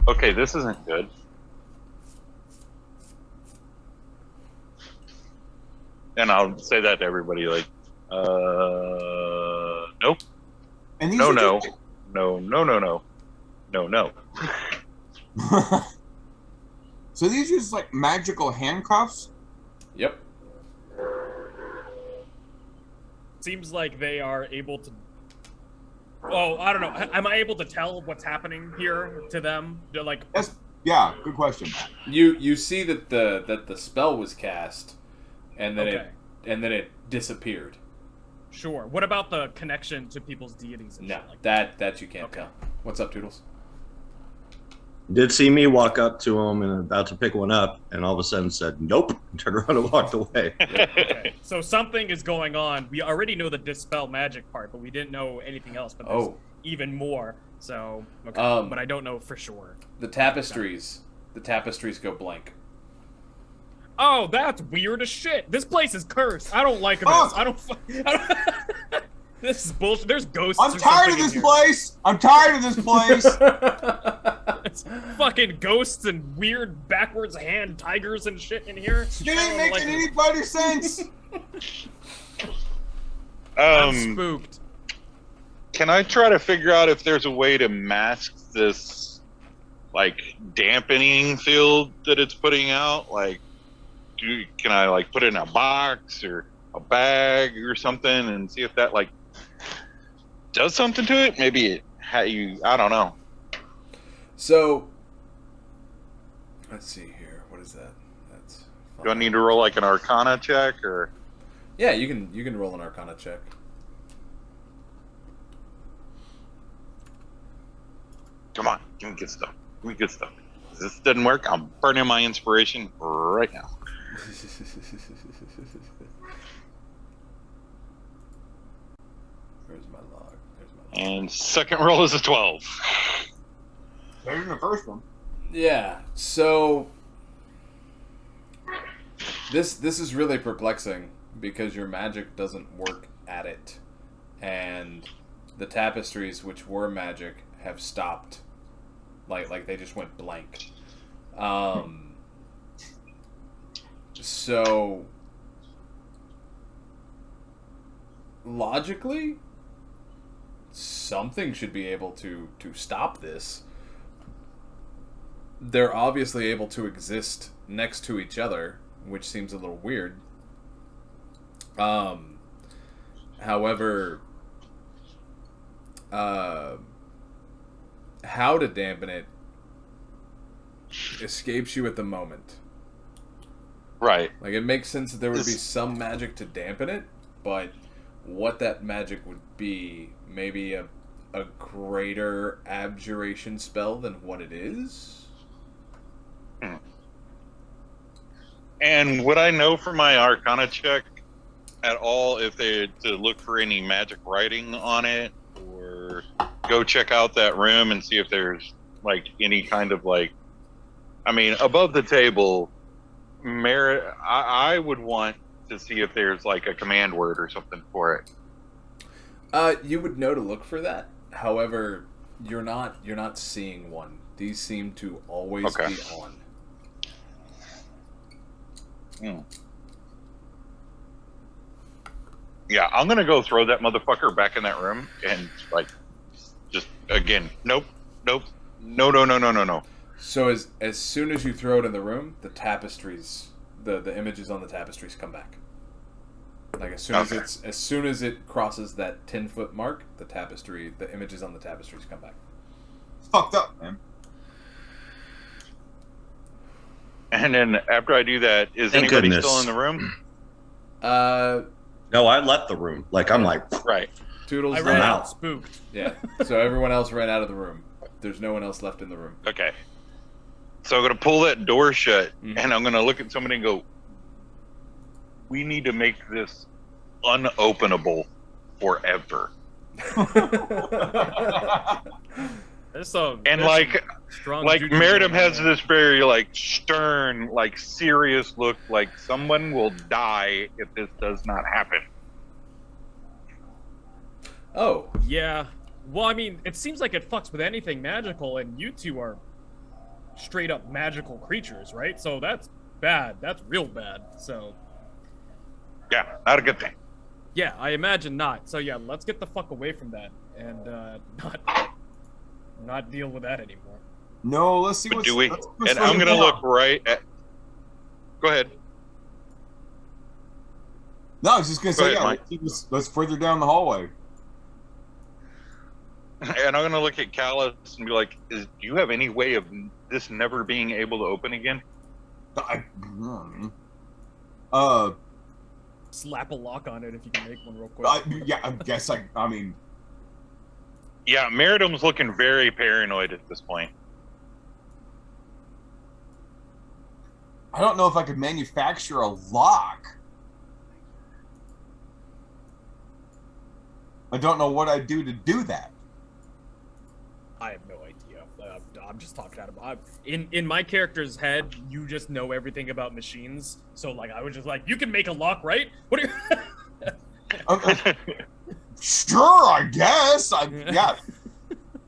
Okay, this isn't good. And I'll say that to everybody, like, nope. And these No, are no. just- No, no, no, no. No, no. So these are just like magical handcuffs? Yep. Seems like they are able to. Oh, I don't know. Am I able to tell what's happening here to them? They're like. Yes. Yeah, good question. You see that the spell was cast, and then Okay. it disappeared. Sure. What about the connection to people's deities and No, shit like that? that you can't tell. What's up, Toodles? Did see me walk up to him and about to pick one up, and all of a sudden said, "Nope," and turned around and walked away. Okay. So something is going on. We already know the dispel magic part, but we didn't know anything else. But there's even more. So, okay. But I don't know for sure. The tapestries go blank. Oh, that's weird as shit. This place is cursed. I don't like this. I don't This is bullshit. There's ghosts. I'm tired of this place. I'm tired of this place. It's fucking ghosts and weird backwards hand tigers and shit in here. It ain't making any better sense. I'm spooked. Can I try to figure out if there's a way to mask this, like, dampening field that it's putting out? Like, can I, like, put it in a box or a bag or something and see if that, like, does something to it? Maybe I don't know. So, let's see here. What is that? That's fine. Do I need to roll, like, an Arcana check, or? Yeah, you can roll an Arcana check. Come on, give me good stuff. Give me good stuff. If this doesn't work, I'm burning my inspiration right now. Where's my log? And second roll is a 12. Better than the first one. Yeah. So this is really perplexing because your magic doesn't work at it, and the tapestries, which were magic, have stopped. Like they just went blank. So logically, something should be able to stop this. They're obviously able to exist next to each other, which seems a little weird. However, how to dampen it escapes you at the moment. Right. Like, it makes sense that there would be some magic to dampen it, but what that magic would be, maybe a greater abjuration spell than what it is? And would I know from my Arcana check at all if they to look for any magic writing on it, or go check out that room and see if there's, like, any kind of, like, I mean, above the table, I would want to see if there's, like, a command word or something for it. You would know to look for that. However, you're not seeing one. These seem to always be on. Yeah, I'm gonna go throw that motherfucker back in that room and, like, just again, nope, no. So as soon as you throw it in the room, the tapestries, the images on the tapestries come back. Like, as soon as it crosses that 10-foot mark, the images on the tapestries come back. It's fucked up, man. And then after I do that, is anybody still in the room? No, I left the room. Like, I'm like, right. Toodles, I ran out, spooked. Yeah. So everyone else ran out of the room. There's no one else left in the room. Okay. So I'm gonna pull that door shut, and I'm gonna look at somebody and go, "We need to make this unopenable forever." And like Meritim has this very, like, stern, like, serious look, like someone will die if this does not happen. Oh. Yeah. Well, I mean, it seems like it fucks with anything magical, and you two are straight up magical creatures, right? So that's bad. That's real bad. So yeah, not a good thing. Yeah, I imagine not. So yeah, let's get the fuck away from that and not deal with that anymore. No, let's see what do we. And I'm gonna look right at. Go ahead. No, I was just gonna say, let's further down the hallway. And I'm gonna look at Callous and be like, do you have any way of this never being able to open again? slap a lock on it if you can make one real quick. Yeah, I guess I mean. Yeah, Meritim's looking very paranoid at this point. I don't know if I could manufacture a lock. I don't know what I'd do to do that. I have no idea. I'm just talking out of in my character's head. You just know everything about machines, so like I was just like, you can make a lock, right? What are you? Okay. Sure, I guess. Yeah.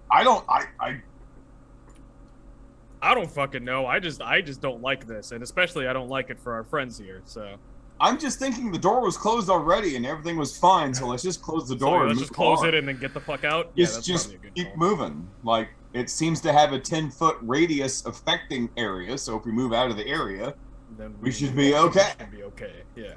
I don't fucking know. I just don't like this, and especially I don't like it for our friends here. So I'm just thinking the door was closed already and everything was fine, so let's just close the door. So let's just close it and then get the fuck out. Yeah, that's just probably a good keep call. moving. Like it seems to have a 10-foot radius affecting area, so if we move out of the area, Then we should be okay. Should be okay. Yeah.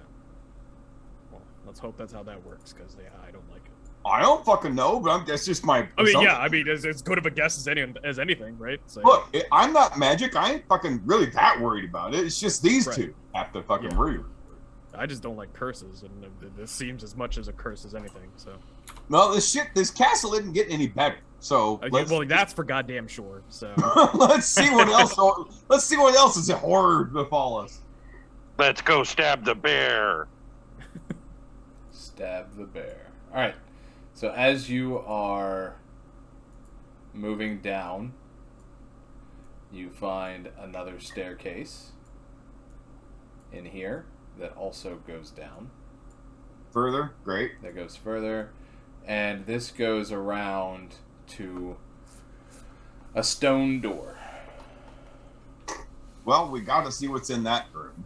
Well, let's hope that's how that works, because yeah, I don't like it. I don't fucking know, but that's just my. I mean, assumption. yeah, I mean, it's as good of a guess as anything, right? So, Look, I'm not magic. I ain't fucking really that worried about it. It's just these two have to fucking worry. I just don't like curses, and this seems as much as a curse as anything. So. No, this castle isn't getting any better. So well, that's for goddamn sure. So. let's see what else. Let's see what else is a horror befall us. Let's go stab the bear. Stab the bear. All right. So as you are moving down, you find another staircase in here that also goes down. Further, great. That goes further, and this goes around to a stone door. Well, we got to see what's in that room.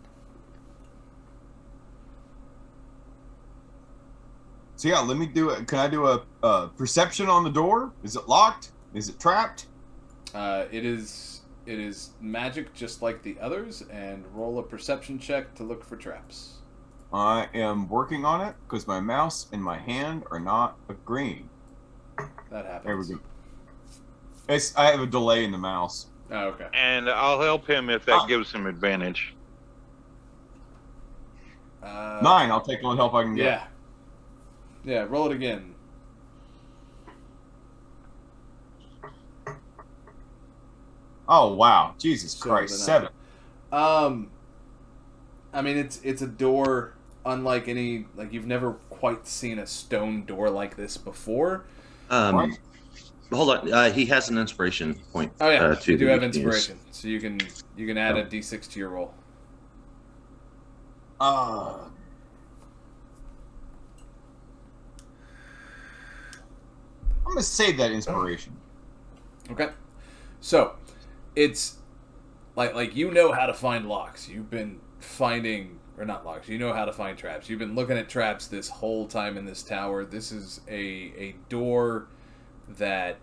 So yeah, let me do it. Can I do a perception on the door? Is it locked? Is it trapped? It is magic just like the others, and roll a perception check to look for traps. I am working on it because my mouse and my hand are not agreeing. That happens. There we go. I have a delay in the mouse. Oh, okay. And I'll help him if that gives him advantage. 9. I'll take all the help I can get. Yeah. Yeah, roll it again. Oh wow, Jesus Christ, 7. I mean, it's a door unlike any, like, you've never quite seen a stone door like this before. Hold on, he has an inspiration point. Oh yeah, you do have inspiration, so you can add a d6 to your roll. I'm gonna save that inspiration. Okay, so it's like you know how to find locks. You've been finding, or not locks. You know how to find traps. You've been looking at traps this whole time in this tower. This is a door that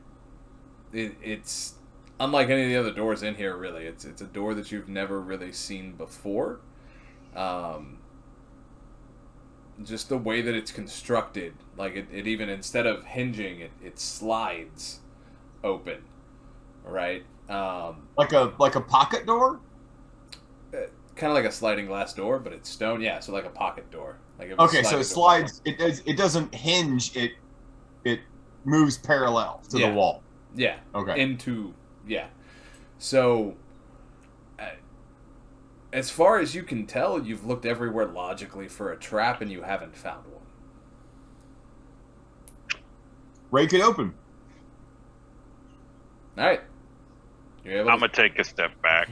it's unlike any of the other doors in here. Really, it's a door that you've never really seen before. Just the way that it's constructed, like it even, instead of hinging, it slides open, right? Like a pocket door? Kind of like a sliding glass door, but it's stone. Yeah, so like a pocket door. Like okay, so it slides. It doesn't hinge. It moves parallel to the wall. Yeah. Okay. So, as far as you can tell, you've looked everywhere logically for a trap, and you haven't found one. Break it open. All right. I'm gonna take a step back.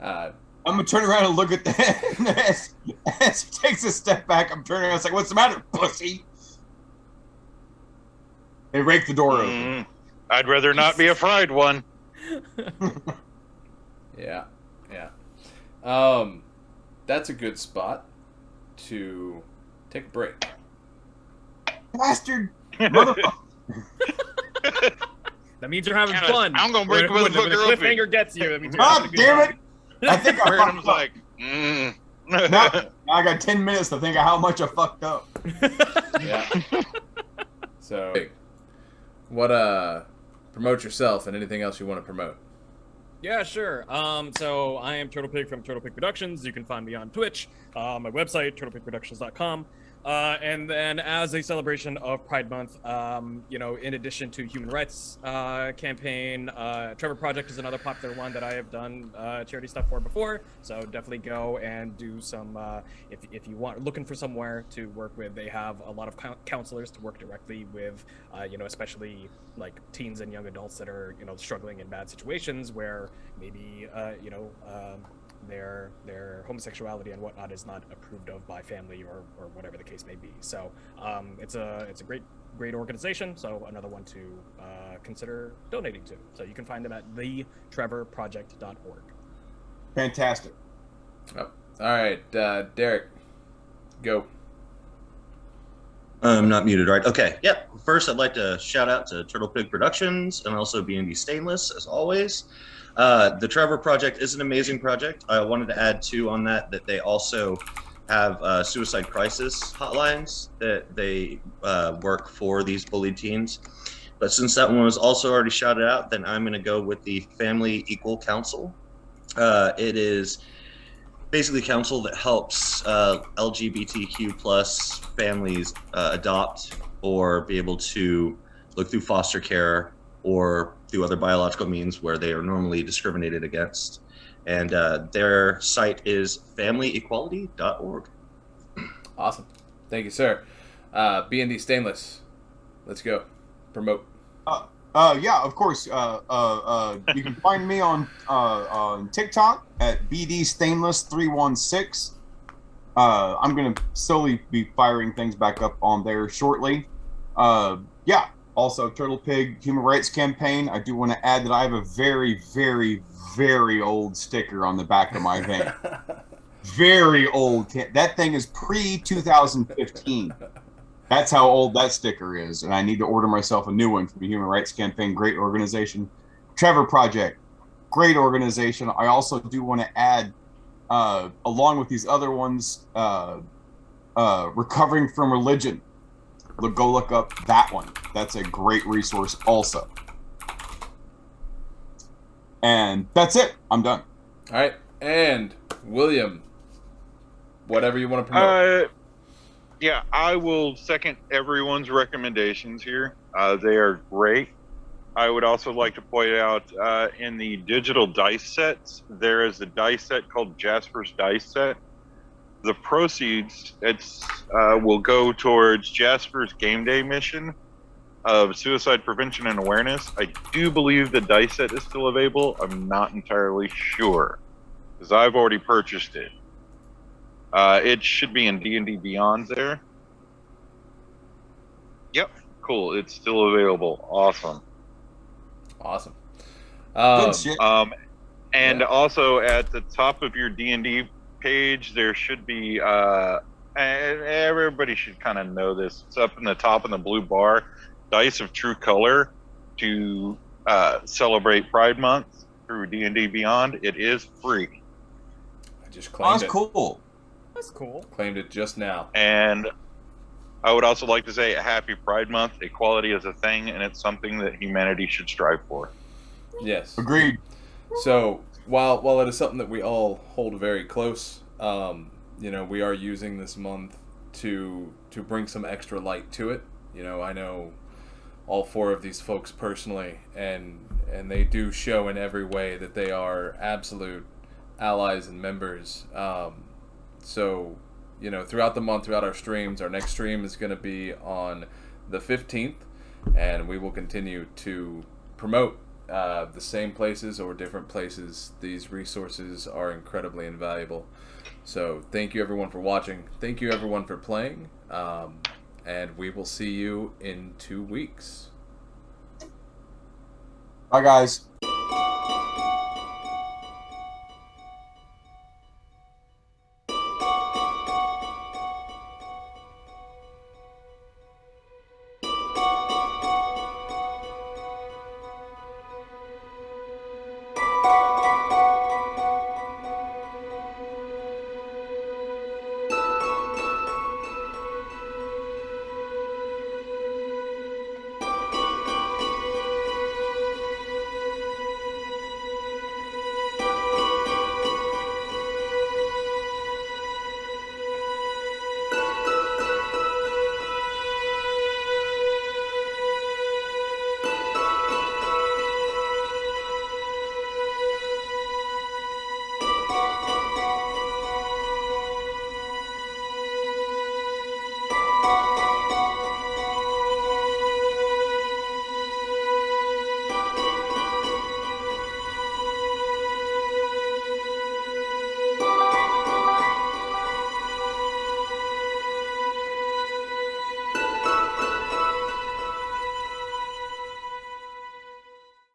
I'm gonna turn around and look at that. As he takes a step back, I'm turning around and say, "What's the matter, pussy?" They rake the door open. I'd rather not be a fried one. Yeah. That's a good spot to take a break. Bastard! Motherfucker! That means you're having fun. I'm gonna break when the motherfucker cliffhanger gets you. That means you're God damn it! I think I Meritim's fucked up. like, Now I got 10 minutes to think of how much I fucked up. Yeah. So, what promote yourself and anything else you want to promote. Yeah, sure. So I am Turtle Pig from Turtle Pig Productions. You can find me on Twitch, my website, turtlepigproductions.com. And then as a celebration of Pride Month, in addition to Human Rights campaign, Trevor Project is another popular one that I have done charity stuff for before. So definitely go and do some, if you want, looking for somewhere to work with, they have a lot of counselors to work directly with, especially like teens and young adults that are, struggling in bad situations where maybe, their homosexuality and whatnot is not approved of by family or whatever the case may be. So it's a great organization. So another one to consider donating to. So you can find them at thetrevorproject.org. Fantastic. Oh. All right, Derek, go. I'm not muted, right? Okay. Yep. First, I'd like to shout out to Turtle Pig Productions and also B&D Stainless, as always. The Trevor Project is an amazing project. I wanted to add too on that they also have suicide crisis hotlines that they work for these bullied teens. But since that one was also already shouted out, then I'm going to go with the Family Equal Council. It is basically council that helps LGBTQ plus families adopt or be able to look through foster care or through other biological means where they are normally discriminated against. And their site is familyequality.org. Awesome. Thank you, sir. B&D Stainless. Let's go. Promote. Yeah, of course. You can find me on TikTok at BD Stainless 316. I'm gonna slowly be firing things back up on there shortly. Yeah. Also, Turtle Pig Human Rights Campaign. I do want to add that I have a very, very, very old sticker on the back of my van. Very old. That thing is pre-2015. That's how old that sticker is, and I need to order myself a new one from the Human Rights Campaign. Great organization. Trevor Project, great organization. I also do want to add, along with these other ones, Recovering from Religion. Go look up that one. That's a great resource also. And that's it. I'm done. All right. And William, whatever you want to promote. Yeah, I will second everyone's recommendations here. They are great. I would also like to point out in the digital dice sets, there is a dice set called Jasper's Dice Set. The proceeds will go towards Jasper's game day mission of suicide prevention and awareness. I do believe the dice set is still available. I'm not entirely sure because I've already purchased it. It should be in D&D Beyond there. Yep, cool. It's still available. Awesome. Good shit. And also at the top of your D&D page, there should be, everybody should kind of know this. It's up in the top in the blue bar, Dice of True Color to celebrate Pride Month through D&D Beyond. It is free. I just claimed it. Cool. That's cool. Claimed it just now. And I would also like to say happy Pride Month. Equality is a thing, and it's something that humanity should strive for. Yes. Agreed. So while it is something that we all hold very close, we are using this month to bring some extra light to it. I know all four of these folks personally, and they do show in every way that they are absolute allies and members. So, throughout the month, throughout our streams, our next stream is going to be on the 15th, and we will continue to promote the same places or different places. These resources are incredibly invaluable. So thank you everyone for watching. Thank you everyone for playing. And we will see you in 2 weeks. Bye, guys.